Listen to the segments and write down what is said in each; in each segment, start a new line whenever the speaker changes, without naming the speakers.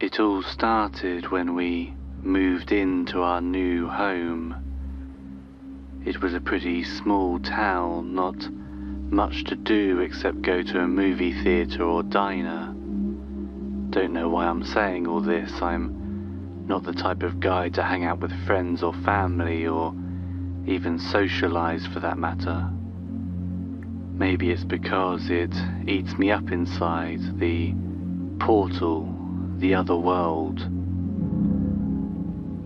It all started when we moved into our new home. It was a pretty small town, not much to do except go to a movie theatre or diner. Don't know why I'm saying all this. I'm not the type of guy to hang out with friends or family or even socialise for that matter. Maybe it's because it eats me up inside, the portal, the other world.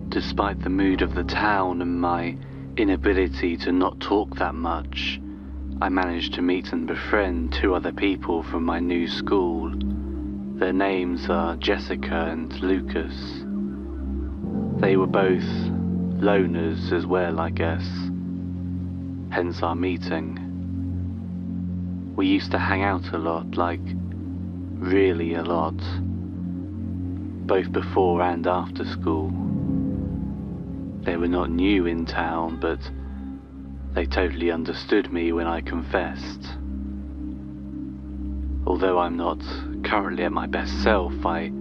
Despite the mood of the town and my inability to not talk that much, I managed to meet and befriend 2 other people from my new school. Their names are Jessica and Lucas. They were both loners as well, I guess, hence our meeting. We used to hang out a lot, like really a lot, both before and after school. They were not new in town, but they totally understood me when I confessed. Although I'm not currently at my best self, I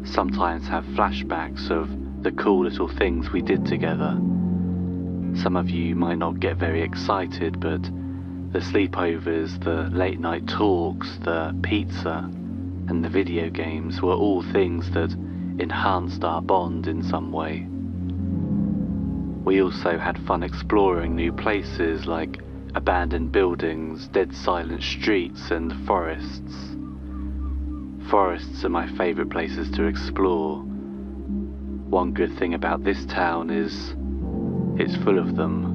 sometimes have flashbacks of the cool little things we did together. Some of you might not get very excited, but the sleepovers, the late night talks, the pizza, and the video games were all things that enhanced our bond in some way. We also had fun exploring new places like abandoned buildings, dead silent streets, and forests. Forests are my favourite places to explore. One good thing about this town is it's full of them.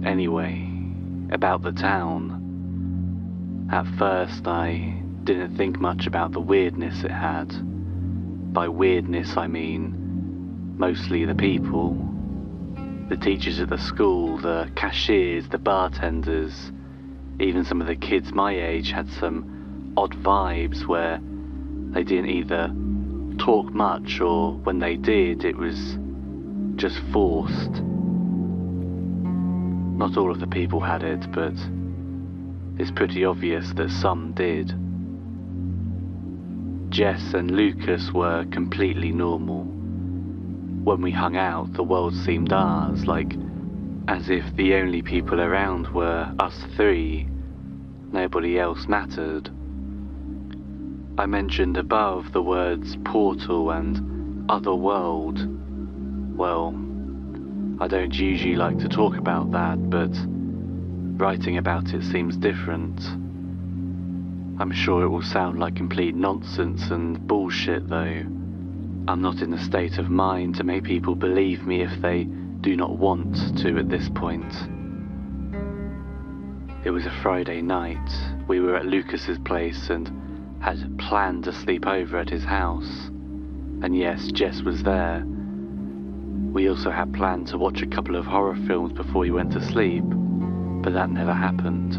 Anyway, about the town. At first I didn't think much about the weirdness it had. By weirdness I mean mostly the people. The teachers at the school, the cashiers, the bartenders, even some of the kids my age had some odd vibes where they didn't either talk much or when they did it was just forced. Not all of the people had it, but it's pretty obvious that some did. Jess and Lucas were completely normal. When we hung out, the world seemed ours, like as if the only people around were us 3. Nobody else mattered. I mentioned above the words portal and other world. Well, I don't usually like to talk about that, but writing about it seems different. I'm sure it will sound like complete nonsense and bullshit though. I'm not in a state of mind to make people believe me if they do not want to at this point. It was a Friday night. We were at Lucas's place and had planned to sleep over at his house. And yes, Jess was there. We also had planned to watch a couple of horror films before we went to sleep, but that never happened.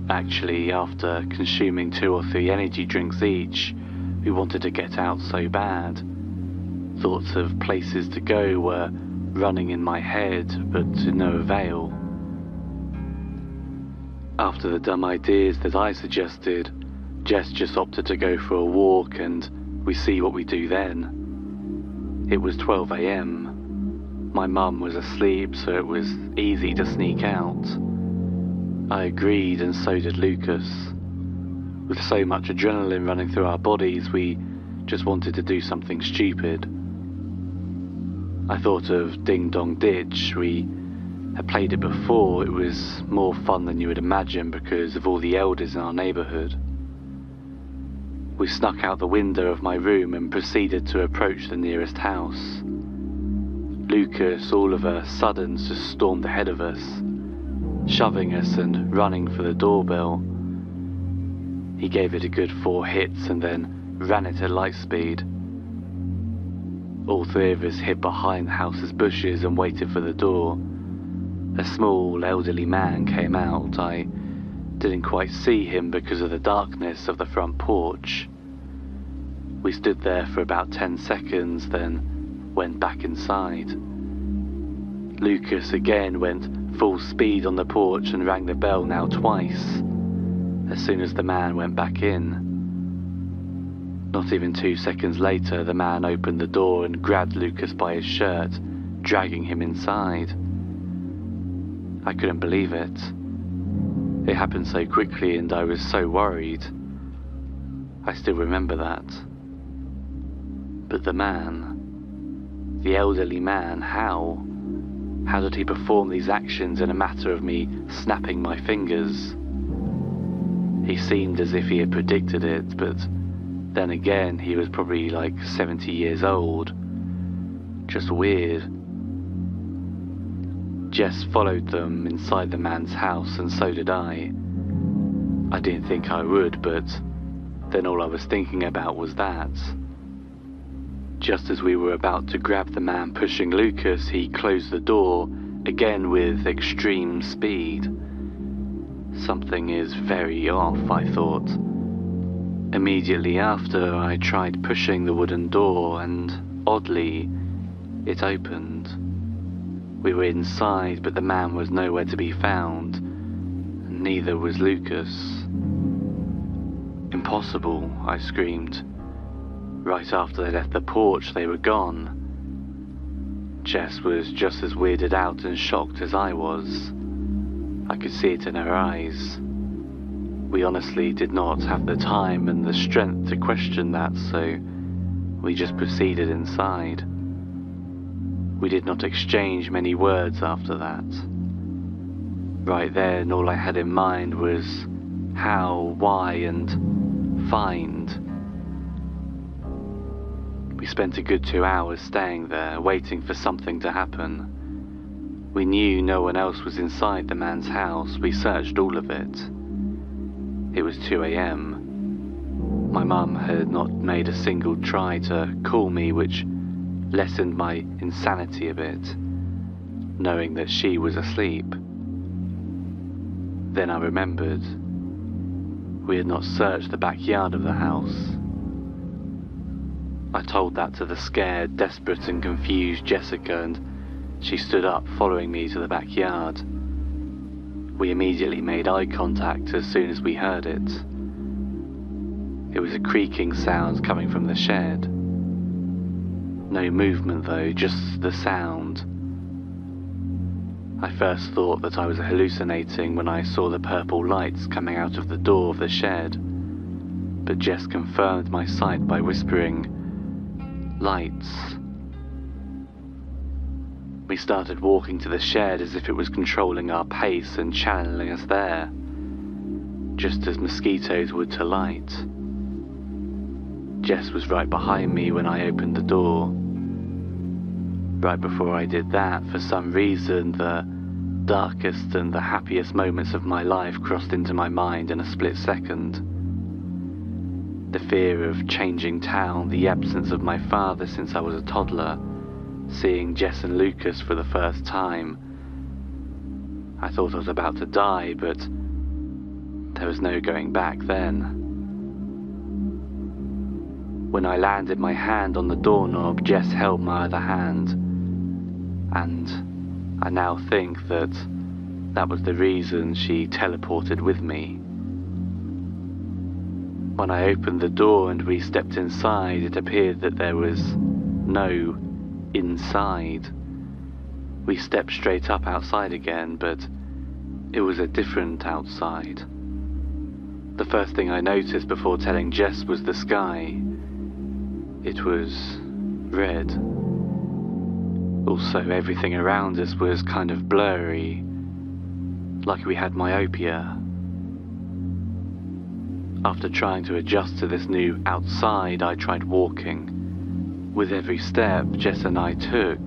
Actually, after consuming 2 or 3 energy drinks each, we wanted to get out so bad. Thoughts of places to go were running in my head, but to no avail. After the dumb ideas that I suggested, Jess just opted to go for a walk and we see what we do then. It was 12 AM. My mum was asleep, so it was easy to sneak out. I agreed, and so did Lucas. With so much adrenaline running through our bodies, we just wanted to do something stupid. I thought of Ding Dong Ditch. We had played it before. It was more fun than you would imagine because of all the elders in our neighbourhood. We snuck out the window of my room and proceeded to approach the nearest house. Lucas, all of a sudden, just stormed ahead of us, shoving us and running for the doorbell. He gave it a good 4 hits and then ran it at light speed. All 3 of us hid behind the house's bushes and waited for the door. A small, elderly man came out. I didn't quite see him because of the darkness of the front porch. We stood there for about 10 seconds, then went back inside. Lucas again went full speed on the porch and rang the bell, now twice, as soon as the man went back in. Not even 2 seconds later, the man opened the door and grabbed Lucas by his shirt, dragging him inside. I couldn't believe it. It happened so quickly and I was so worried. I still remember that. But the man, the elderly man, how? How did he perform these actions in a matter of me snapping my fingers? He seemed as if he had predicted it, but then again, he was probably like 70 years old. Just weird. Jess followed them inside the man's house, and so did I. I didn't think I would, but then all I was thinking about was that. Just as we were about to grab the man pushing Lucas, he closed the door, again with extreme speed. Something is very off, I thought. Immediately after, I tried pushing the wooden door, and oddly, it opened. We were inside, but the man was nowhere to be found, and neither was Lucas. Impossible, I screamed. Right after they left the porch, they were gone. Jess was just as weirded out and shocked as I was. I could see it in her eyes. We honestly did not have the time and the strength to question that, so we just proceeded inside. We did not exchange many words after that. Right then, all I had in mind was how, why, and find. We spent a good 2 hours staying there, waiting for something to happen. We knew no one else was inside the man's house. We searched all of it. It was 2 a.m. My mum had not made a single try to call me, which lessened my insanity a bit, knowing that she was asleep. Then I remembered. We had not searched the backyard of the house. I told that to the scared, desperate and confused Jessica, and she stood up, following me to the backyard. We immediately made eye contact as soon as we heard it. It was a creaking sound coming from the shed. No movement though, just the sound. I first thought that I was hallucinating when I saw the purple lights coming out of the door of the shed, but Jess confirmed my sight by whispering, "Lights." We started walking to the shed as if it was controlling our pace and channeling us there, just as mosquitoes would to light. Jess was right behind me when I opened the door. Right before I did that, for some reason, the darkest and the happiest moments of my life crossed into my mind in a split second. The fear of changing town, the absence of my father since I was a toddler, seeing Jess and Lucas for the first time. I thought I was about to die, but there was no going back then. When I landed my hand on the doorknob, Jess held my other hand, and I now think that that was the reason she teleported with me. When I opened the door and we stepped inside, it appeared that there was no inside. We stepped straight up outside again, but it was a different outside. The first thing I noticed before telling Jess was the sky. It was red. Also, everything around us was kind of blurry, like we had myopia. After trying to adjust to this new outside, I tried walking. With every step Jess and I took,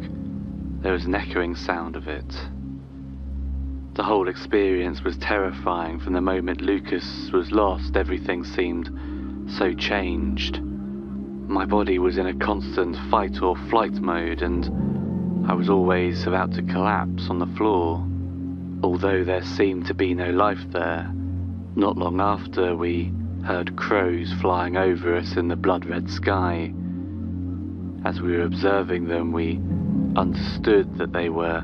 there was an echoing sound of it. The whole experience was terrifying. From the moment Lucas was lost, everything seemed so changed. My body was in a constant fight or flight mode, and I was always about to collapse on the floor. Although there seemed to be no life there, not long after we heard crows flying over us in the blood-red sky. As we were observing them, we understood that they were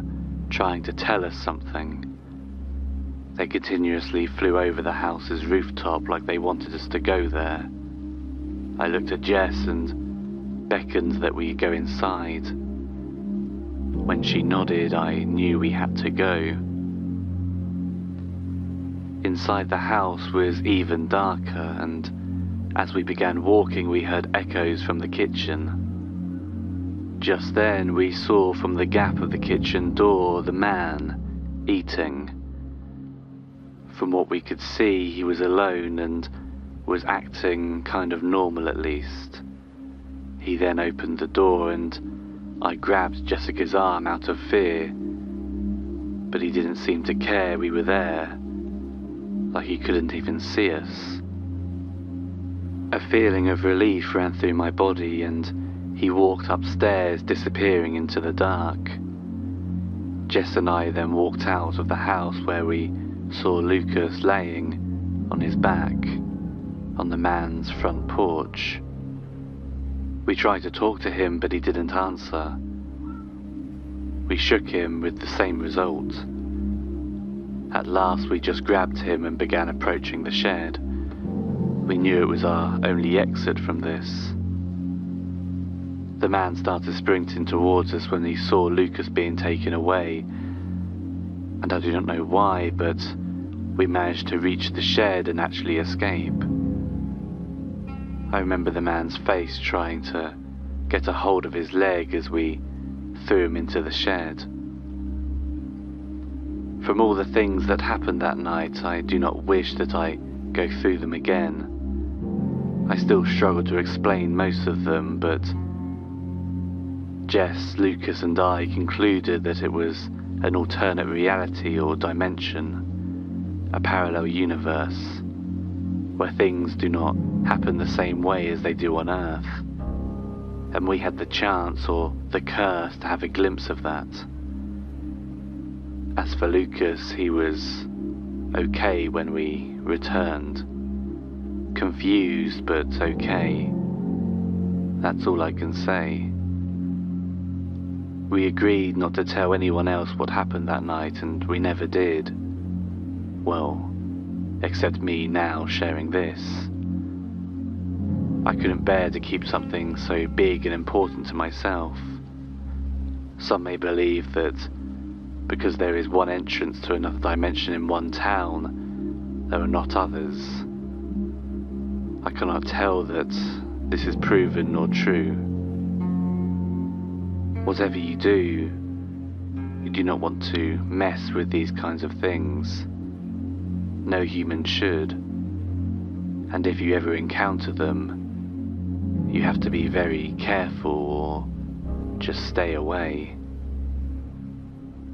trying to tell us something. They continuously flew over the house's rooftop like they wanted us to go there. I looked at Jess and beckoned that we go inside. When she nodded, I knew we had to go. Inside the house was even darker, and as we began walking, we heard echoes from the kitchen. Just then, we saw from the gap of the kitchen door the man eating. From what we could see, he was alone and was acting kind of normal at least. He then opened the door and I grabbed Jessica's arm out of fear, but he didn't seem to care we were there, like he couldn't even see us. A feeling of relief ran through my body and he walked upstairs, disappearing into the dark. Jess and I then walked out of the house where we saw Lucas laying on his back on the man's front porch. We tried to talk to him, but he didn't answer. We shook him with the same result. At last we just grabbed him and began approaching the shed. We knew it was our only exit from this. The man started sprinting towards us when he saw Lucas being taken away, and I do not know why, but we managed to reach the shed and actually escape. I remember the man's face trying to get a hold of his leg as we threw him into the shed. From all the things that happened that night, I do not wish that I go through them again. I still struggle to explain most of them, but Jess, Lucas and I concluded that it was an alternate reality or dimension, a parallel universe, where things do not happen the same way as they do on Earth, and we had the chance or the curse to have a glimpse of that. As for Lucas, he was okay when we returned. Confused, but okay. That's all I can say. We agreed not to tell anyone else what happened that night, and we never did. Well, except me now sharing this. I couldn't bear to keep something so big and important to myself. Some may believe that because there is one entrance to another dimension in one town, there are not others. I cannot tell that this is proven nor true. Whatever you do not want to mess with these kinds of things. No human should. And if you ever encounter them, you have to be very careful or just stay away.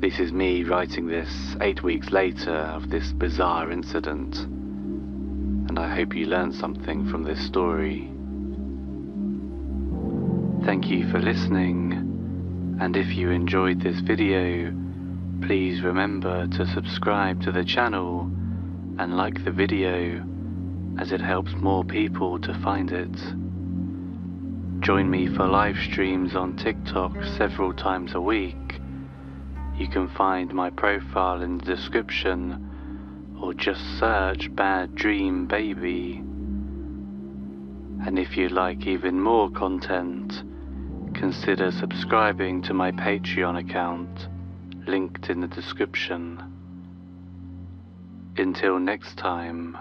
This is me writing this 8 weeks later of this bizarre incident, and I hope you learned something from this story. Thank you for listening. And if you enjoyed this video, please remember to subscribe to the channel and like the video, as it helps more people to find it. Join me for live streams on TikTok several times a week. You can find my profile in the description, or just search Bad Dream Baby. And if you'd like even more content, consider subscribing to my Patreon account, linked in the description. Until next time,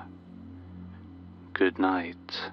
good night.